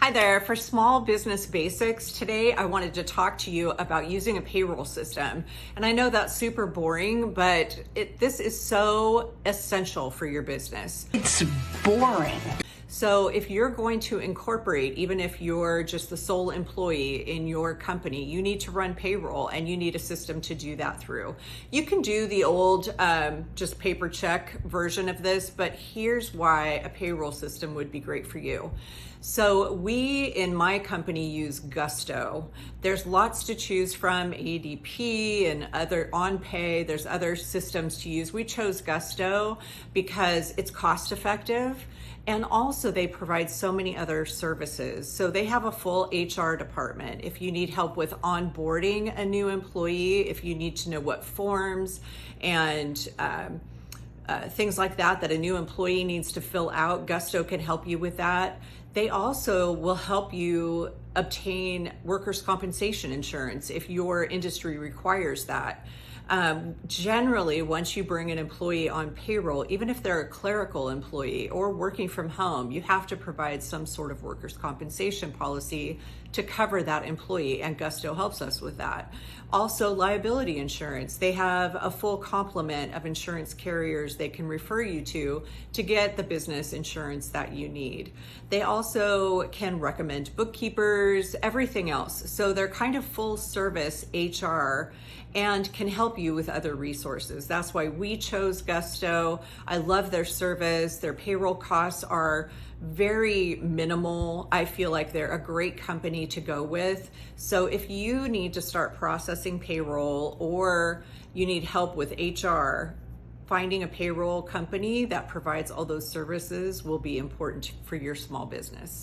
Hi there. For Small Business Basics, today I wanted to talk to you about using a payroll system. And I know that's super boring, but this is so essential for your business. It's boring. So if you're going to incorporate, even if you're just the sole employee in your company, you need to run payroll and you need a system to do that through. You can do the old just paper check version of this, but here's why a payroll system would be great for you. So we in my company use Gusto. There's lots to choose from, ADP and other OnPay, there's other systems to use. We chose Gusto because it's cost effective. And also they provide so many other services. So they have a full HR department. If you need help with onboarding a new employee, if you need to know what forms and things like that a new employee needs to fill out, Gusto can help you with that. They also will help you obtain workers' compensation insurance if your industry requires that. Generally, once you bring an employee on payroll, even if they're a clerical employee or working from home, you have to provide some sort of workers' compensation policy to cover that employee, and Gusto helps us with that. Also, liability insurance. They have a full complement of insurance carriers they can refer you to get the business insurance that you need. They also can recommend bookkeepers, everything else. So they're kind of full service HR and can help you with other resources. That's why we chose Gusto. I love their service. Their payroll costs are very minimal. I feel like they're a great company to go with. So if you need to start processing payroll or you need help with HR, finding a payroll company that provides all those services will be important for your small business.